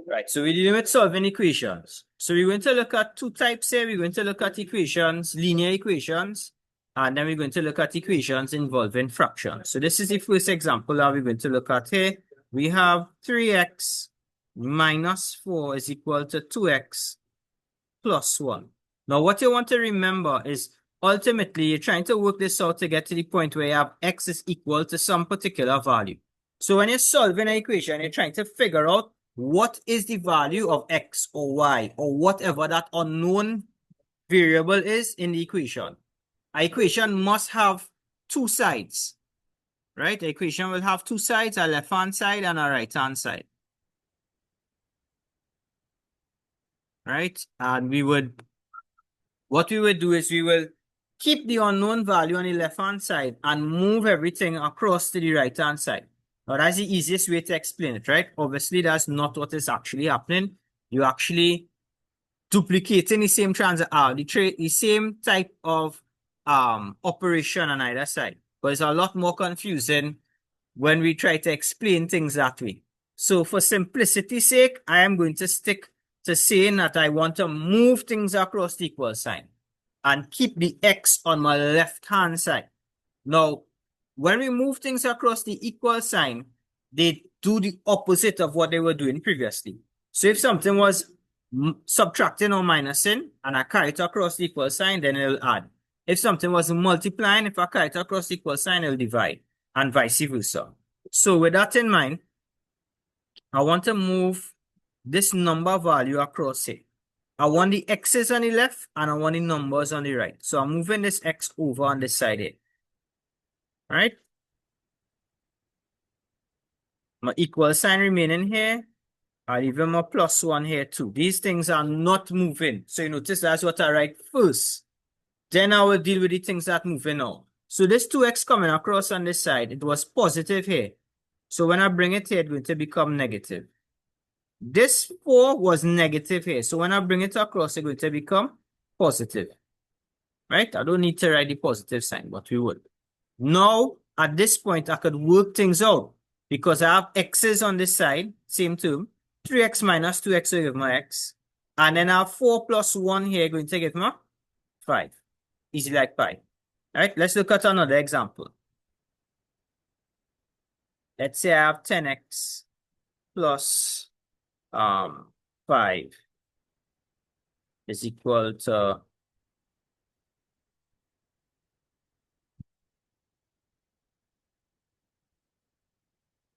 Right, so we're dealing with solving equations. So we're going to look at two types here. We're going to look at equations, linear equations, and then we're going to look at equations involving fractions. So this is the first example that we're going to look at here. We have 3x minus 4 is equal to 2x plus 1. Now, what you want to remember is ultimately you're trying to work this out to get to the point where you have x is equal to some particular value. So when you're solving an equation, you're trying to figure out what is the value of x or y or whatever that unknown variable is in the equation. An equation must have two sides, right? The equation will have two sides, a left-hand side and a right-hand side. Right? And what we would do is we will keep the unknown value on the left-hand side and move everything across to the right-hand side. Now, that's the easiest way to explain it, right? Obviously, that's not what is actually happening. You're actually duplicating the same the same type of operation on either side. But it's a lot more confusing when we try to explain things that way. So for simplicity's sake, I am going to stick to saying that I want to move things across the equal sign and keep the x on my left-hand side. Now, when we move things across the equal sign, they do the opposite of what they were doing previously. So if something was subtracting or minusing and I carry it across the equal sign, then it'll add. If something was multiplying, if I carry it across the equal sign, it'll divide, and vice versa. So with that in mind, I want to move this number value across here. I want the x's on the left and I want the numbers on the right. So I'm moving this x over on this side here. All right? My equal sign remaining here. I'll even my plus 1 here too. These things are not moving. So you notice that's what I write first. Then I will deal with the things that move in now. So this 2x coming across on this side, it was positive here. So when I bring it here, it's going to become negative. This 4 was negative here. So when I bring it across, it's going to become positive. Right? I don't need to write the positive sign, but we would. Now, at this point, I could work things out because I have x's on this side, same term. 3x minus 2x will give me x. And then I have 4 plus 1 here going to give me 5. Easy like pie. All right, let's look at another example. Let's say I have 10x plus 5 is equal to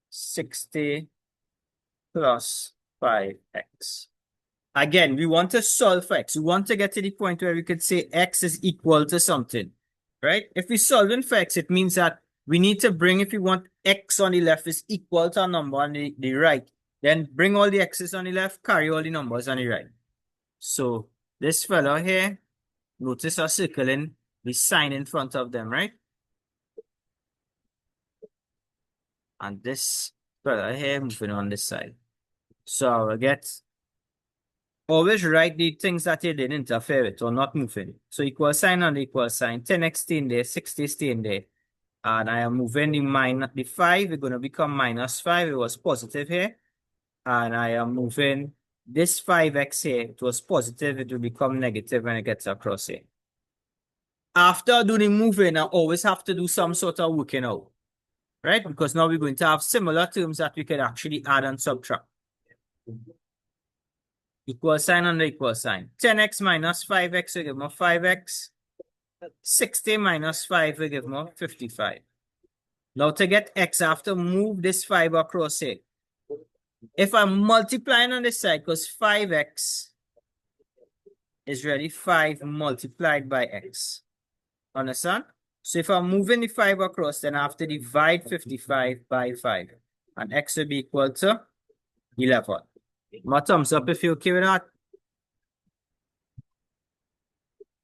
60 plus 5x. Again, we want to solve for x. We want to get to the point where we could say x is equal to something, right? If we're solving for x, it means that we need to bring, if we want x on the left is equal to a number on the right, then bring all the x's on the left, carry all the numbers on the right. So this fellow here, notice I'm circling the sign in front of them, right? And this fellow here moving on this side. So I will get, always write the things that you didn't interfere with or not moving. So equal sign and equal sign, 10x staying there, 60 staying there. And I am moving the 5, it's going to become minus 5. It was positive here. And I am moving this 5x here. It was positive. It will become negative when it gets across here. After doing moving, I always have to do some sort of working out. Right? Because now we're going to have similar terms that we can actually add and subtract. Equal sign and the equal sign. 10x minus 5x will give me 5x. 60 minus 5 will give me 55. Now to get x, I have to move this 5 across here. If I'm multiplying on this side, because 5x is really 5 multiplied by x. Understand? So if I'm moving the 5 across, then I have to divide 55 by 5. And x will be equal to 11. My thumbs up if you're okay with that.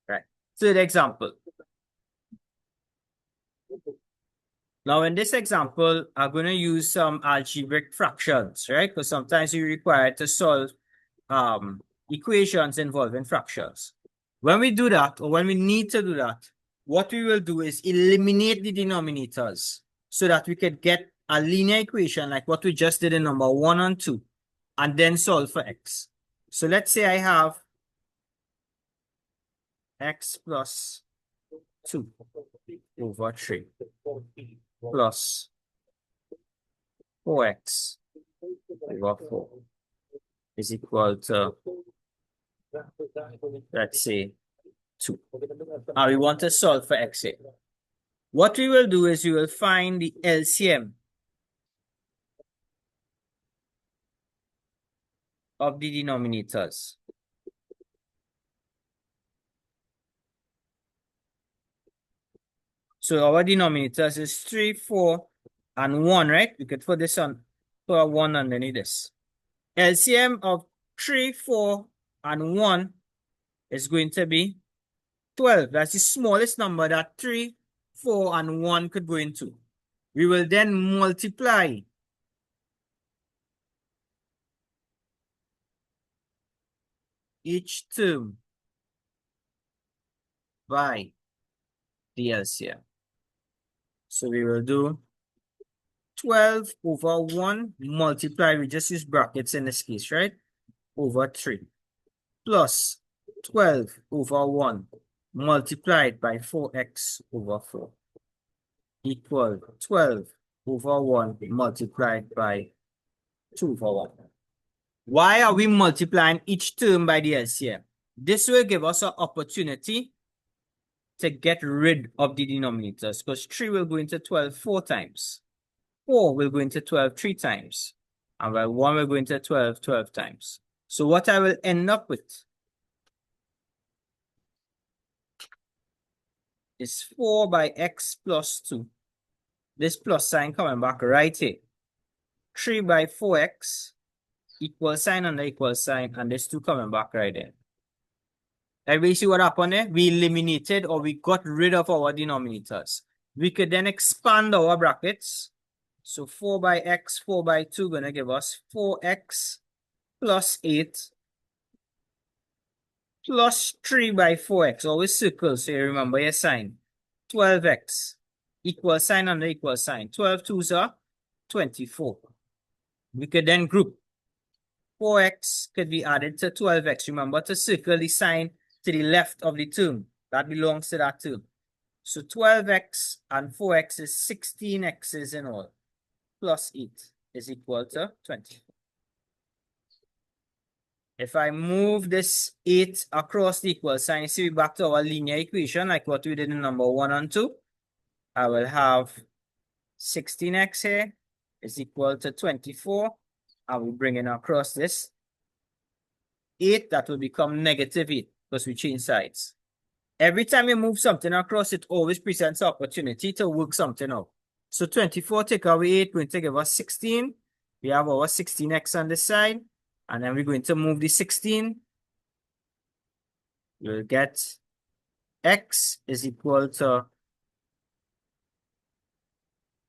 Right. Third example. Now in this example, I'm going to use some algebraic fractions, right? Because sometimes you're required to solve equations involving fractions. When we do that, or when we need to do that, what we will do is eliminate the denominators so that we can get a linear equation like what we just did in number 1 and 2, and then solve for x. So let's say I have x plus 2 over 3 plus 4x over 4 is equal to, let's say, 2. Now we want to solve for x here. What we will do is we will find the LCM of the denominators. So our denominators is 3, 4, and 1, right? We could put this on, put a 1 underneath this. LCM of 3, 4, and 1 is going to be 12. That's the smallest number that 3, 4, and 1 could go into. We will then multiply each term by the LCM. So we will do 12 over 1 multiply, we just use brackets in this case, right? Over 3 plus 12 over 1 multiplied by 4x over 4 equal 12 over 1 multiplied by 2 over 1. Why are we multiplying each term by the LCM? This will give us an opportunity to get rid of the denominators, because 3 will go into 12 4 times. 4 will go into 12 3 times. And 1 will go into 12 12 times. So what I will end up with is 4 by x plus 2. This plus sign coming back right here. 3 by 4x equal sign and the equal sign, and this 2 coming back right there. Everybody see what happened there? We eliminated, or we got rid of our denominators. We could then expand our brackets. So 4 by x, 4 by 2 gonna give us 4x plus 8 plus 3 by 4x. Always circle so you remember your sign. 12x equal sign and the equal sign. 12 2s are 24. We could then group. 4x could be added to 12x. Remember to circle the sign to the left of the term. That belongs to that term. So 12x and 4x is 16x's in all. Plus 8 is equal to 24. If I move this 8 across the equal sign, you see we're back to our linear equation like what we did in number 1 and 2. I will have 16x here is equal to 24. I will bring in across this 8, that will become negative 8 because we change sides. Every time you move something across, it always presents an opportunity to work something out. So 24 take away 8, going to give us 16. We have our 16x on this side. And then we're going to move the 16. You'll get x is equal to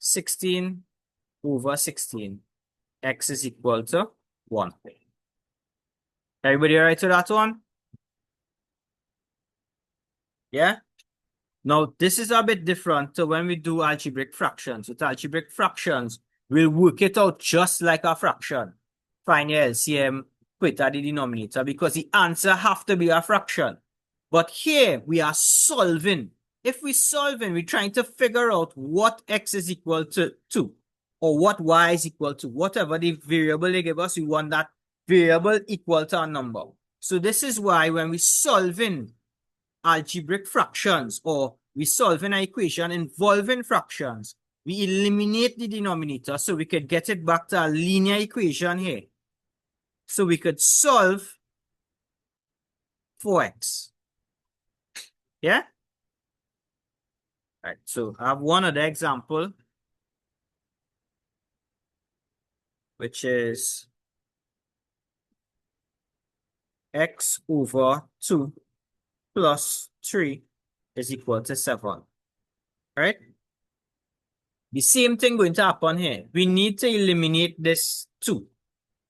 16 over 16. X is equal to 1. Everybody all right with that one? Yeah? Now, this is a bit different to when we do algebraic fractions. With algebraic fractions, we'll work it out just like a fraction. Find your LCM, put it at the denominator, because the answer have to be a fraction. But here, we are solving. If we're solving, we're trying to figure out what x is equal to 2, or what y is equal to. Whatever the variable they give us, we want that variable equal to a number. So this is why when we're solving algebraic fractions, or we solve an equation involving fractions, we eliminate the denominator so we could get it back to a linear equation here. So we could solve for x. Yeah? All right, so I have one other example, which is x over 2 plus 3 is equal to 7. Right? The same thing going to happen here. We need to eliminate this 2.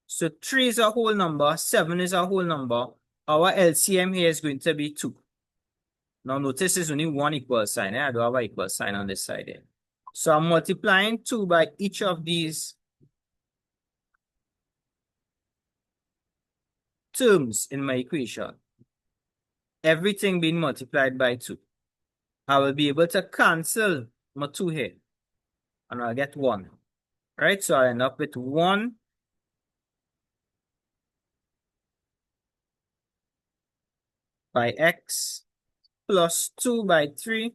So 3 is a whole number, 7 is a whole number. Our LCM here is going to be 2. Now notice there's only one equal sign. I don't have an equal sign on this side here. So I'm multiplying 2 by each of these terms in my equation. Everything being multiplied by 2. I will be able to cancel my 2 here. And I'll get 1. Right? So I end up with 1 by x plus 2 by 3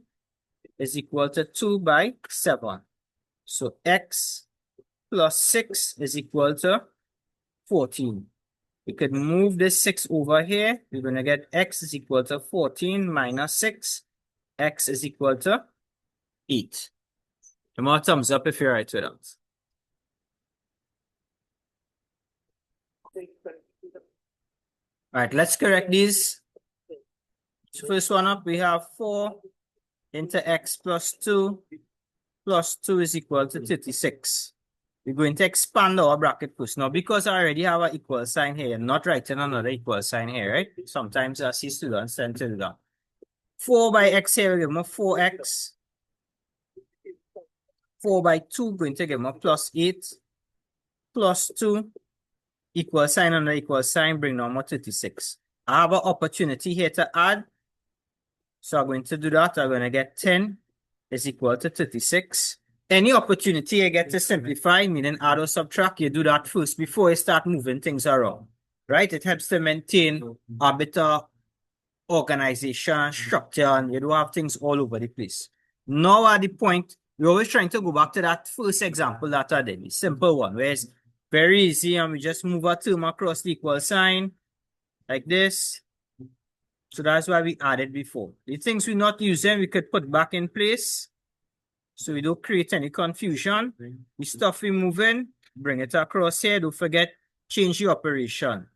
is equal to 2 by 7. So x plus 6 is equal to 14. We could move this 6 over here. We're going to get x is equal to 14 minus 6. X is equal to 8. The more thumbs up if you're right with that. All right, let's correct these. So first one up, we have 4 into x plus 2 is equal to 36. We're going to expand our bracket first. Now, because I already have an equal sign here, I'm not writing another equal sign here, right? Sometimes I see students tend to do that. 4 by x here will give me 4x. 4 by 2 going to give me plus 8. Plus 2 equal sign under equal sign bring down my 36. I have an opportunity here to add. So I'm going to do that. I'm going to get 10 is equal to 36. Any opportunity you get to simplify, meaning add or subtract, you do that first before you start moving things around. Right? It helps to maintain a bit of organization, structure, and you don't have things all over the place. Now at the point, we're always trying to go back to that first example that I did, the simple one, where it's very easy and we just move a term across the equal sign like this. So that's why we added before. The things we're not using, we could put back in place so we don't create any confusion. The stuff we're moving, bring it across here. Don't forget, change the operation.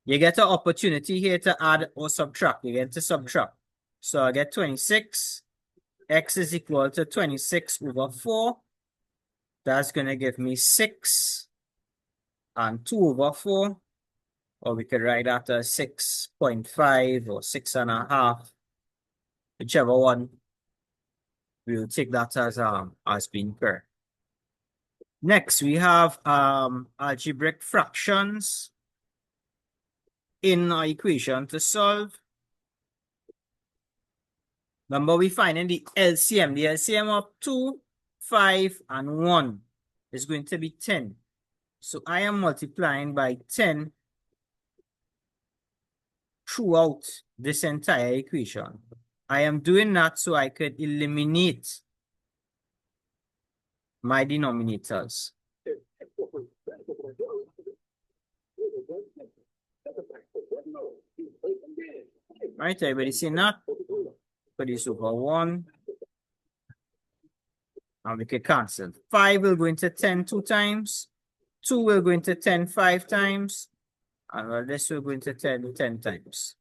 You get an opportunity here to add or subtract. You get to subtract. So I get 26. X is equal to 26 over 4. That's going to give me 6 and 2 over 4. Or we could write that as 6.5 or 6.5. Whichever one. We'll take that as being correct. Next, we have algebraic fractions in our equation to solve. Remember, we find in the LCM. The LCM of 2, 5, and 1 is going to be 10. So I am multiplying by 10 throughout this entire equation. I am doing that so I could eliminate my denominators. Right, everybody see that? Put this over 1. And we can cancel. 5 will go into 10 2 times. 2 will go into 10 5 times. And this will go into 10 10 times.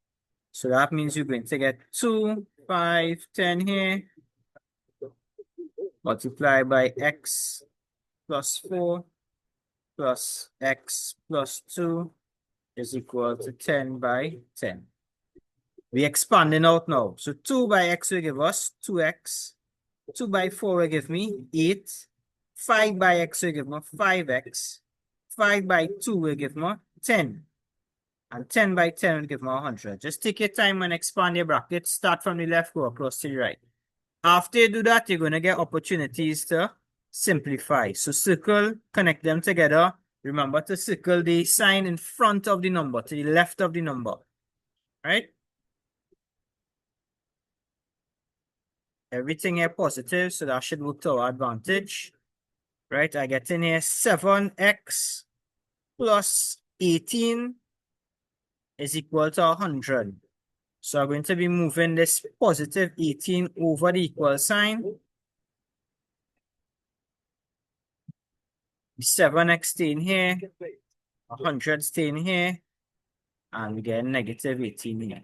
So that means you're going to get 2, 5, 10 here. Multiply by x plus 4 plus x plus 2 is equal to 10 by 10. We're expanding out now. So 2 by x will give us 2x. 2 by 4 will give me 8. 5 by x will give me 5x. 5 by 2 will give me 10. And 10 by 10 will give me 100. Just take your time and expand your bracket. Start from the left, go across to the right. After you do that, you're going to get opportunities to simplify. So circle, connect them together. Remember to circle the sign in front of the number, to the left of the number. Right? Everything here positive, so that should work to our advantage. Right? I get in here 7x plus 18 is equal to 100. So I'm going to be moving this positive 18 over the equal sign. 7x staying here, 100 staying here, and we get negative 18 here.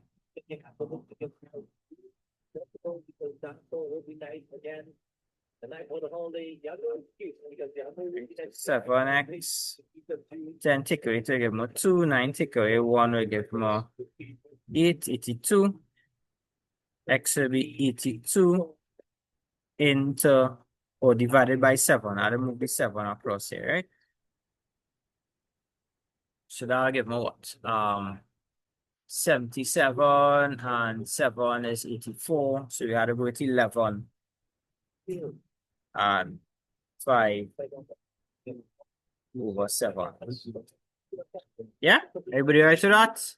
7x, 10 take away 2 give me 2, 9 take away 1 will give me 8, 82. X will be 82. into, or divided by 7. I'll move the 7 across here, right? So that'll give me what? 77 and 7 is 84. So we had to go with 11 and 5 over 7. Yeah? Everybody right to that?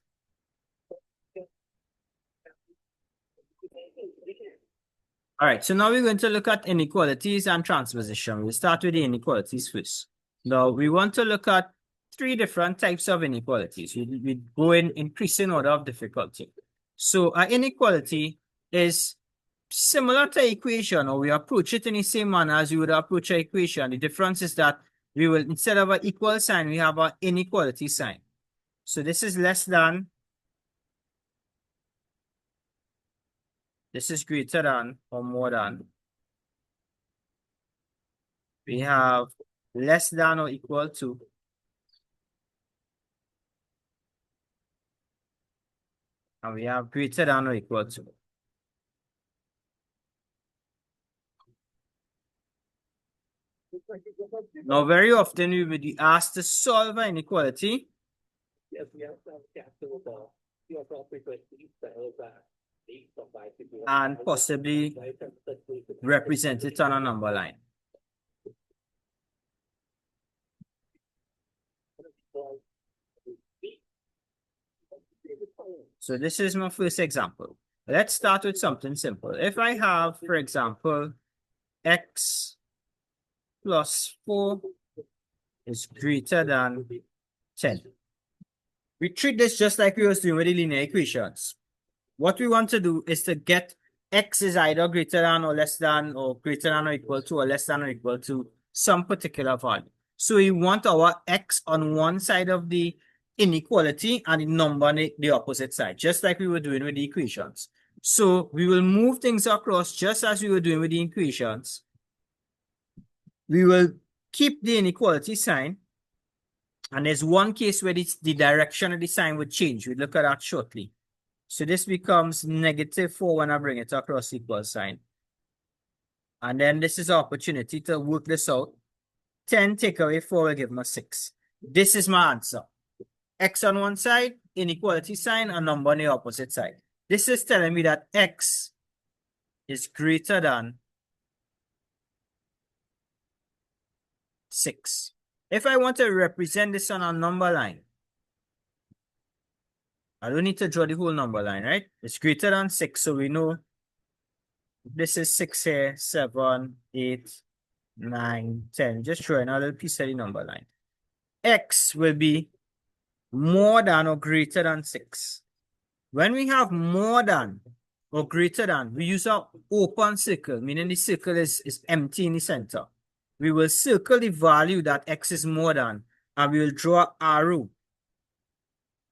All right, so now we're going to look at inequalities and transposition. We'll start with the inequalities first. Now, we want to look at 3 different types of inequalities. We go in increasing order of difficulty. So, an inequality is similar to equation, or we approach it in the same manner as you would approach an equation. The difference is that we will, instead of an equal sign, we have an inequality sign. So, this is less than, this is greater than, or more than. We have less than or equal to, and we have greater than or equal to. Now, very often we will be asked to solve an inequality and possibly represent it on a number line. So this is my first example. Let's start with something simple. If I have, for example, x plus 4 is greater than 10. We treat this just like we was doing with the linear equations. What we want to do is to get x is either greater than or less than or greater than or equal to or less than or equal to some particular value. So we want our x on one side of the inequality and the number on the opposite side, just like we were doing with the equations. So we will move things across just as we were doing with the equations. We will keep the inequality sign. And there's one case where the direction of the sign would change. We'll look at that shortly. So this becomes -4 when I bring it across the equal sign. And then this is an opportunity to work this out. 10 take away 4 will give me 6. This is my answer. X on one side, inequality sign, a number on the opposite side. This is telling me that x is greater than 6. If I want to represent this on a number line, I don't need to draw the whole number line, right? It's greater than 6, so we know this is 6 here, 7, 8, 9, 10. Just draw another piece of the number line. X will be more than or greater than 6. When we have more than or greater than, we use an open circle, meaning the circle is empty in the center. We will circle the value that x is more than, and we will draw an arrow.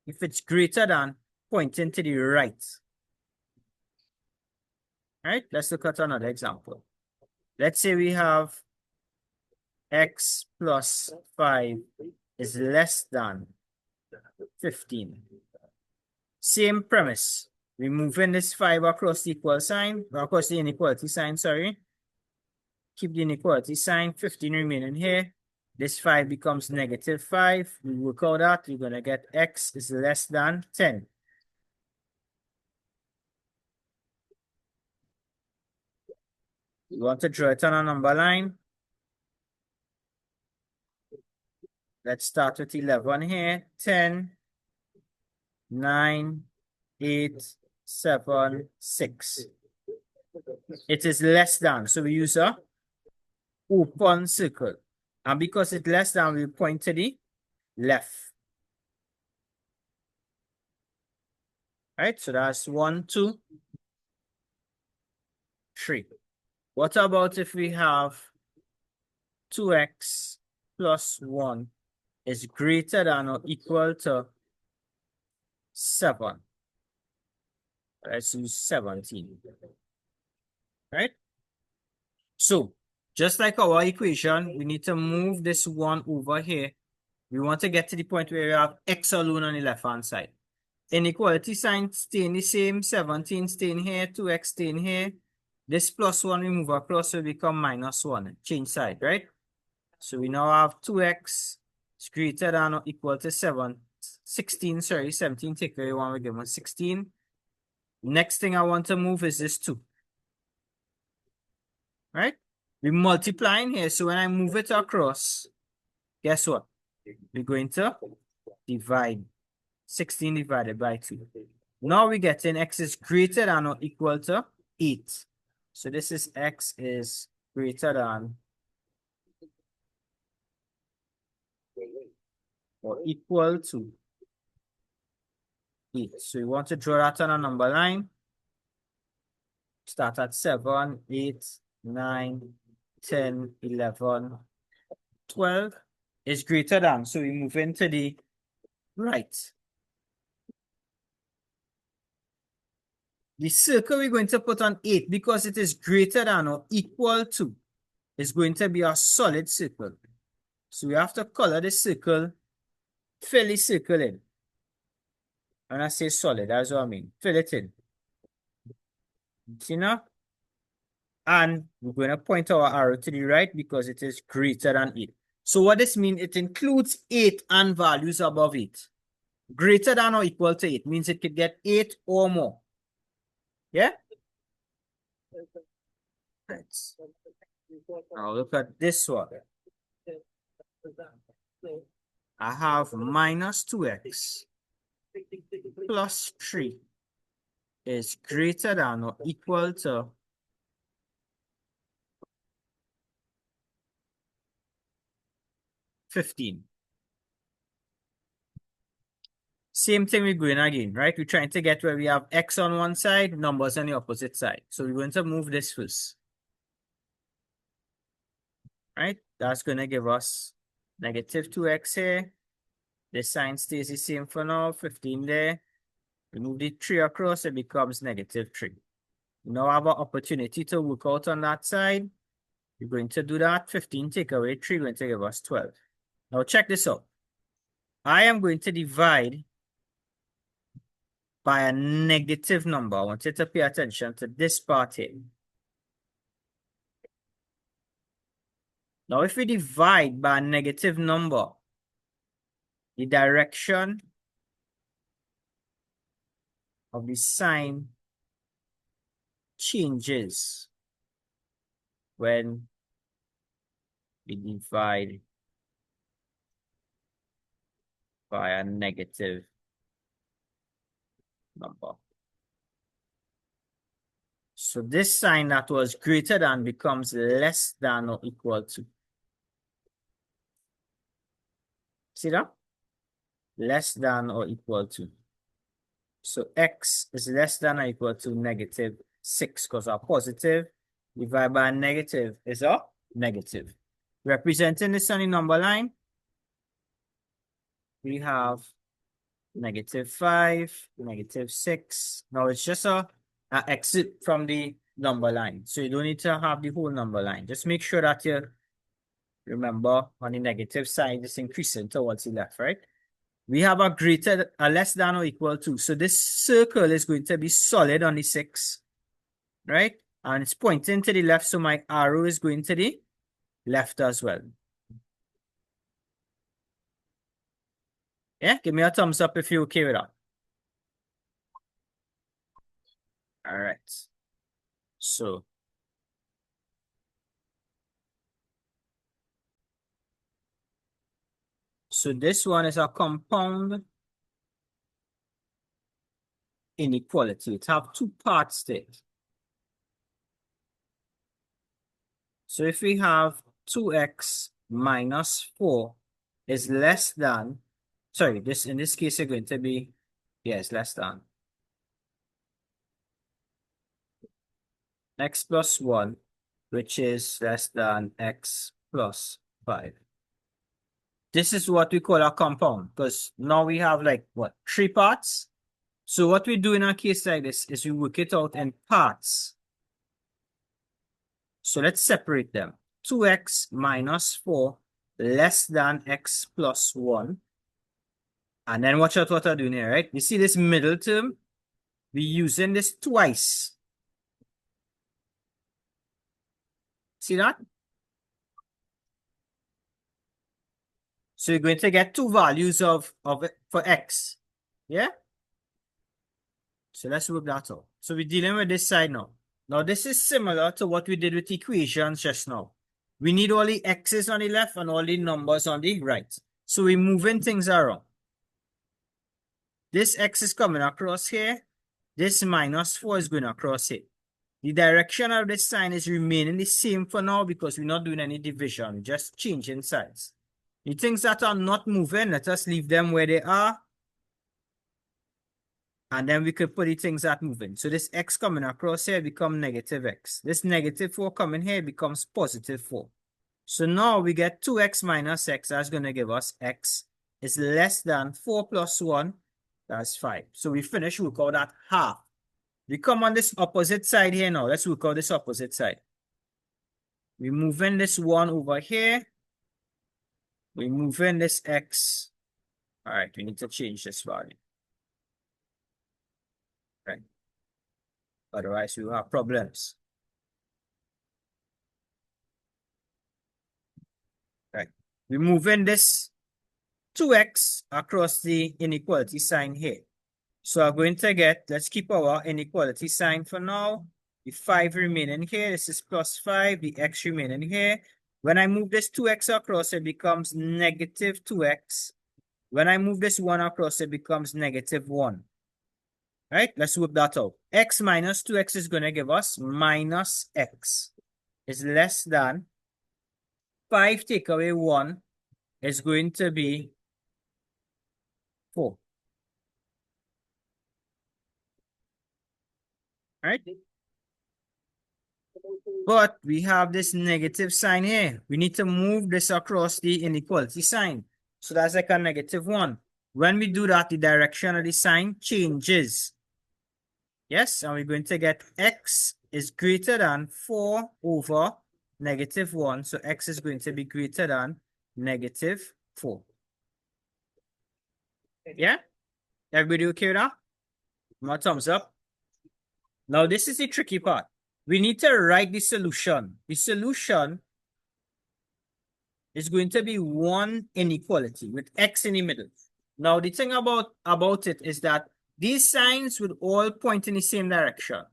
If it's greater than, pointing to the right. All right, let's look at another example. Let's say we have x plus 5 is less than 15. Same premise. We're moving this 5 across the equal sign, across the inequality sign, sorry. Keep the inequality sign, 15 remaining here. This 5 becomes -5. We work out that, we're going to get x is less than 10. We want to draw it on a number line. Let's start with 11 here. 10, 9, 8, 7, 6. It is less than, so we use a open circle. And because it's less than, we point to the left. Right, so that's 1, 2, 3. What about if we have 2x plus 1 is greater than or equal to 7? Let's use 17. Right? So, just like our equation, we need to move this 1 over here. We want to get to the point where we have x alone on the left-hand side. Inequality sign staying the same, 17 staying here, 2x staying here. This plus 1 we move across will become minus 1. Change side, right? So we now have 2x is greater than or equal to 16, sorry, 17. Take away 1, we give 1 16. Next thing I want to move is this 2. Right? We're multiplying here. So when I move it across, guess what? We're going to divide 16 divided by 2. Now we're getting x is greater than or equal to 8. So this is x is greater than or equal to 8. So we want to draw that on a number line. Start at 7, 8, 9, 10, 11, 12 is greater than. So we move into the right. The circle we're going to put on 8 because it is greater than or equal to is going to be a solid circle. So we have to color the circle, fill the circle in. When I say solid, that's what I mean. Fill it in. See now? And we're going to point our arrow to the right because it is greater than 8. So what this means, it includes 8 and values above 8. Greater than or equal to 8 means it could get 8 or more. Yeah? Right. Now look at this one. I have minus 2x plus 3 is greater than or equal to 15. Same thing we're going again, right? We're trying to get where we have x on one side, numbers on the opposite side. So we're going to move this first. Right? That's going to give us negative 2x here. The sign stays the same for now, 15 there. We move the 3 across, it becomes negative 3. We now have an opportunity to work out on that side. We're going to do that. 15 take away 3, going to give us 12. Now check this out. I am going to divide by a negative number. I want you to pay attention to this part here. Now, if we divide by a negative number, the direction of the sign changes when we divide by a negative number. So this sign that was greater than becomes less than or equal to. See that? Less than or equal to. So x is less than or equal to negative 6 because our positive divided by a negative is a negative. Representing this on the number line, we have negative 5, negative 6. Now it's just a exit from the number line. So you don't need to have the whole number line. Just make sure that you remember on the negative side, it's increasing towards the left, right? We have a less than or equal to. So this circle is going to be solid on the 6, right? And it's pointing to the left, so my arrow is going to the left as well. Yeah, give me a thumbs up if you're okay with that. All right. So this one is a compound inequality. It have two parts to it. So if we have 2x minus 4 is less than, sorry, in this case it's going to be, yes, less than x plus 1, which is less than x plus 5. This is what we call a compound because now we have like what, 3 parts? So what we do in a case like this is we work it out in parts. So let's separate them. 2x minus 4 less than x plus 1. And then watch out what I'm doing here, right? You see this middle term? We're using this twice. See that? So you're going to get two values of it for x. Yeah? So let's work that out. So we're dealing with this side now. Now this is similar to what we did with equations just now. We need all the x's on the left and all the numbers on the right. So we're moving things around. This x is coming across here. This -4 is going across here. The direction of this sign is remaining the same for now because we're not doing any division, just changing sides. The things that are not moving, let us leave them where they are. And then we could put the things that moving. So this x coming across here become -x. This -4 coming here becomes +4. So now we get 2x minus x. That's going to give us x is less than 4 plus 1. That's 5. So we finish, we'll call that half. We come on this opposite side here now. Let's work out this opposite side. We're moving this 1 over here. We're moving this x. All right, we need to change this value. Right. Otherwise, we will have problems. Right. We're moving this 2x across the inequality sign here. So I'm going to get, let's keep our inequality sign for now. The 5 remaining here, this is +5, the x remaining here. When I move this 2x across, it becomes -2x. When I move this 1 across, it becomes -1. Right, let's work that out. X minus 2x is going to give us -x is less than 5 take away 1 is going to be 4. Right? But we have this negative sign here. We need to move this across the inequality sign. So that's like a -1. When we do that, the direction of the sign changes. Yes, and we're going to get x is greater than 4 over -1. So x is going to be greater than -4. Yeah? Everybody okay with that? More thumbs up. Now, this is the tricky part. We need to write the solution. The solution is going to be one inequality with x in the middle. Now, the thing about it is that these signs would all point in the same direction.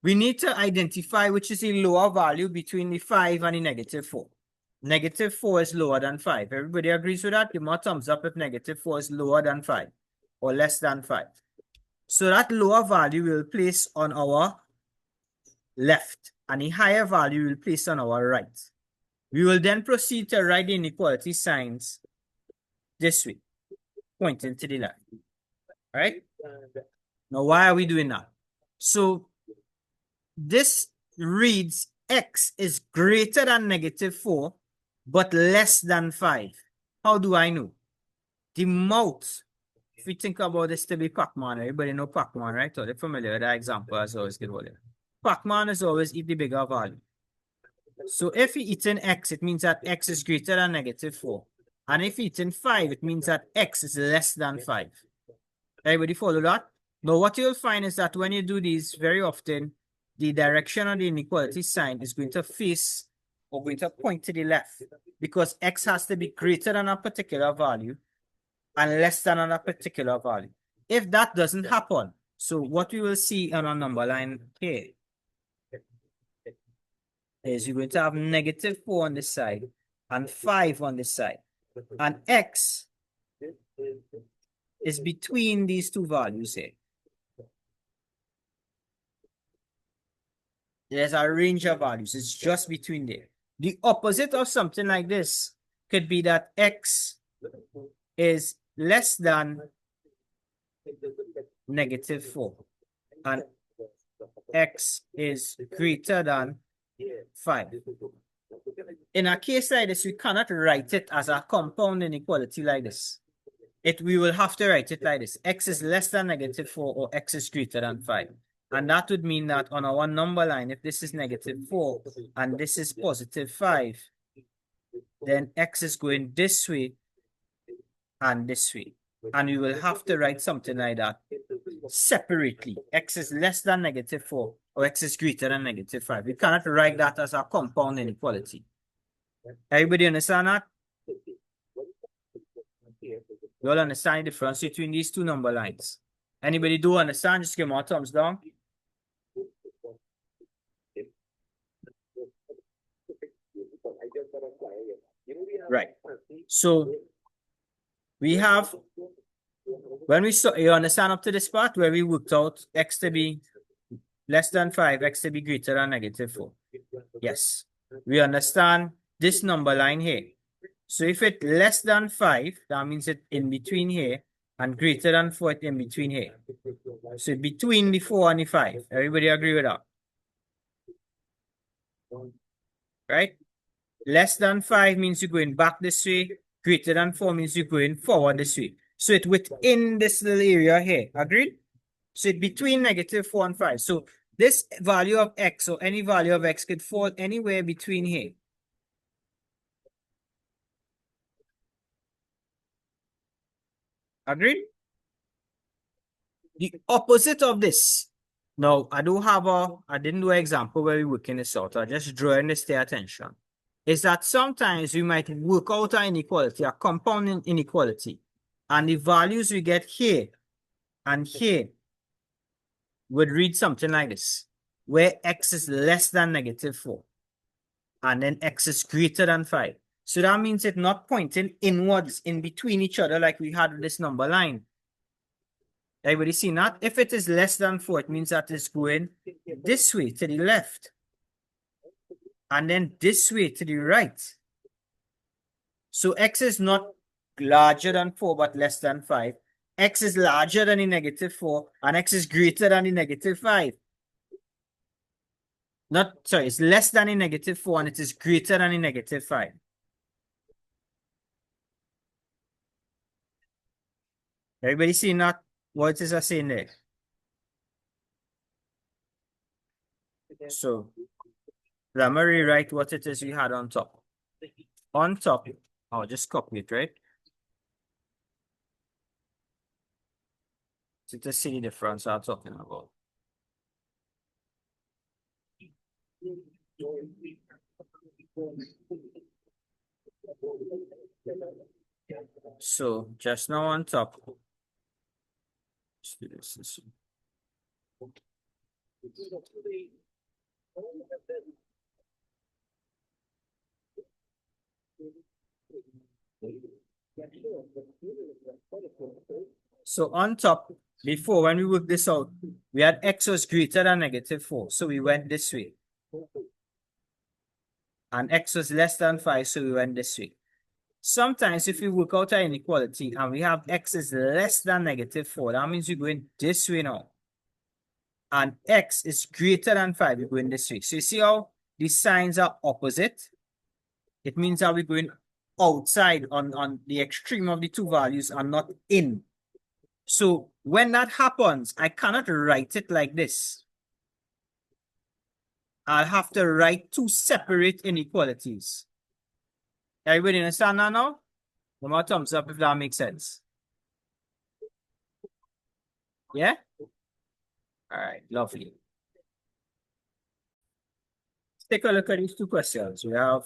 We need to identify which is the lower value between the 5 and the -4. -4 is lower than 5. Everybody agrees with that? Give me a thumbs up if -4 is lower than 5 or less than 5. So that lower value we'll place on our left and the higher value we'll place on our right. We will then proceed to write the inequality signs this way, pointing to the left. All right? Now, why are we doing that? So this reads x is greater than -4, but less than 5. How do I know? The mouth, if we think about this to be Pac-Man, everybody know Pac-Man, right? So they're familiar with that example, as always good with it. Pac-Man is always eat the bigger value. So if we eat in x, it means that x is greater than -4. And if we eat in 5, it means that x is less than 5. Everybody follow that? Now, what you'll find is that when you do these, very often, the direction of the inequality sign is going to face or going to point to the left because x has to be greater than a particular value and less than a particular value. If that doesn't happen, so what we will see on our number line here is you're going to have -4 on this side and 5 on this side. And x is between these two values here. There's a range of values. It's just between there. The opposite of something like this could be that x is less than -4 and x is greater than 5. In a case like this, we cannot write it as a compound inequality like this. We will have to write it like this. X is less than -4 or x is greater than 5. And that would mean that on our number line, if this is -4 and this is +5, then x is going this way and this way. And we will have to write something like that separately. X is less than -4 or x is greater than negative 5. We cannot write that as a compound inequality. Everybody understand that? You all understand the difference between these two number lines? Anybody do understand? Just give me a thumbs down. Right. So we have, when we saw, you understand up to this part where we worked out x to be less than 5, x to be greater than negative 4. Yes. We understand this number line here. So if it's less than 5, that means it's in between here, and greater than 4, it's in between here. So between the 4 and the 5. Everybody agree with that? Right? Less than 5 means you're going back this way. Greater than 4 means you're going forward this way. So it's within this little area here. Agreed? So it's between negative 4 and 5. So this value of x, or any value of x, could fall anywhere between here. Agreed? The opposite of this. Now, I didn't do an example where we working this out. I just drawing this to your attention. Is that sometimes we might work out an inequality, a compound inequality, and the values we get here and here would read something like this, where x is less than negative 4, and then x is greater than 5. So that means it's not pointing inwards in between each other like we had with this number line. Everybody seen that? If it is less than 4, it means that it's going this way to the left. And then this way to the right. So x is not larger than 4, but less than 5. X is larger than the negative 4, and x is greater than the negative 5. It's less than the negative 4, and it is greater than the negative 5. Everybody seen that? What is I saying there? So let me rewrite what it is we had on top. On top, I'll just copy it, right? So to see the difference I'm talking about. So just now on top. Let's do this way. So on top, before when we worked this out, we had x was greater than negative 4. So we went this way. And x was less than 5, so we went this way. Sometimes if we work out our inequality and we have x is less than negative 4, that means we're going this way now. And x is greater than 5, we're going this way. So you see how the signs are opposite? It means that we're going outside on the extreme of the two values and not in. So when that happens, I cannot write it like this. I'll have to write two separate inequalities. Everybody understand that now? Give me a thumbs up if that makes sense. Yeah? All right, lovely. Let's take a look at these two questions. We have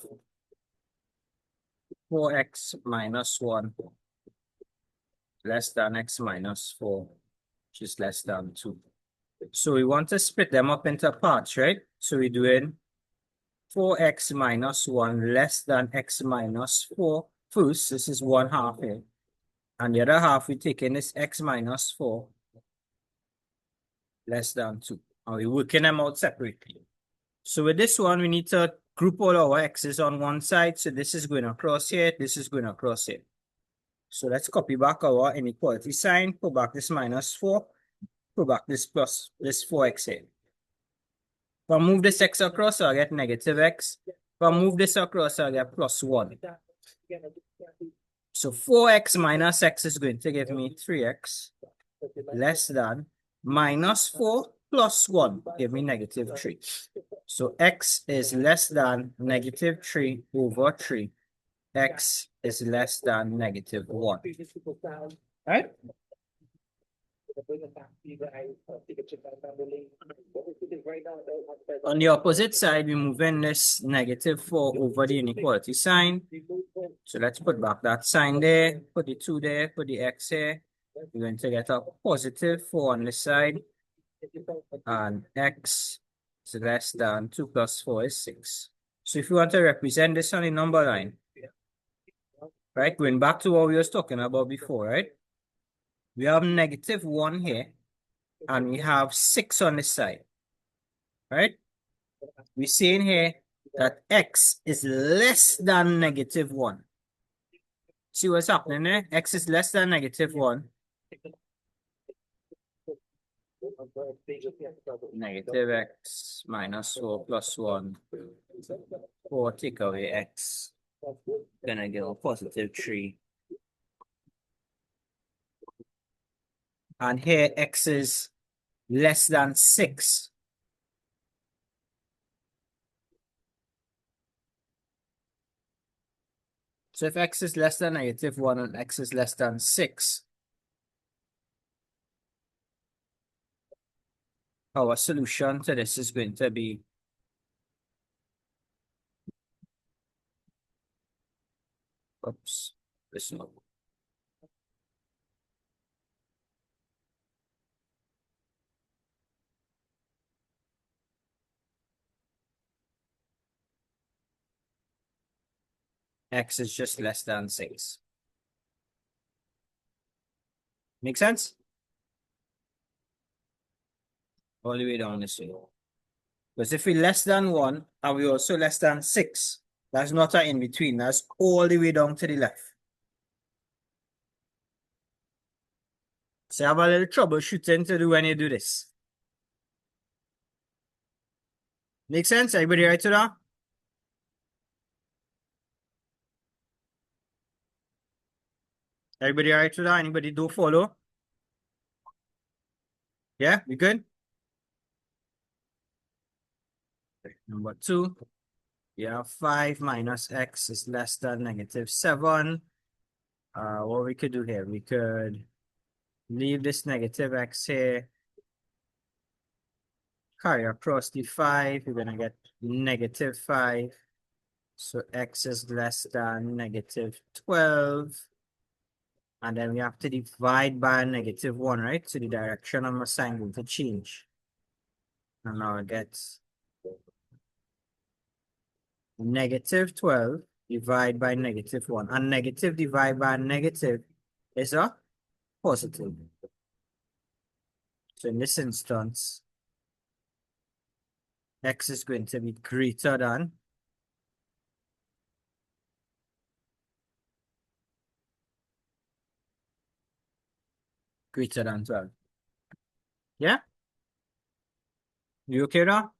4x minus 1 less than x minus 4, which is less than 2. So we want to split them up into parts, right? So we're doing 4x minus 1 less than x minus 4 first. This is 1/2 here. And the other half, we're taking this x minus 4 less than 2. And we're working them out separately. So with this one, we need to group all our x's on one side. So this is going across here. This is going across here. So let's copy back our inequality sign. Put back this minus 4. Put back this plus this 4x here. If I move this x across, I'll get negative x. If I move this across, I'll get plus 1. So 4x minus x is going to give me 3x less than minus 4 plus 1, give me negative 3. So x is less than negative 3 over 3. X is less than negative 1. Right? On the opposite side, we move in this -4 over the inequality sign. So let's put back that sign there, put the 2 there, put the x here. We're going to get a +4 on this side, and x is less than 2 plus 4 is 6. So if you want to represent this on the number line, right, going back to what we was talking about before, right? We have -1 here, and we have 6 on this side, right? We're saying here that x is less than -1. See what's happening there? X is less than -1. -x minus 4 plus 1. 4 take away x. Gonna give a +3. And here x is less than 6. So if x is less than -1 and x is less than 6, our solution to this is going to be this one. X is just less than 6. Make sense? All the way down this way. Because if we're less than 1 and we're also less than 6, that's not an in-between. That's all the way down to the left. So you have a little troubleshooting to do when you do this. Make sense? Everybody right to that? Everybody right to that? Anybody do follow? Yeah, we good? Number 2, you have 5 minus x is less than -7. What we could do here, we could leave this -x here, carry across the 5, we're going to get -5. So x is less than -12. And then we have to divide by -1, right? So the direction of my sign going to change. And now I get -12 divided by -1. And negative divided by negative is a positive. So in this instance, x is going to be greater than greater than 12. Yeah? You okay now?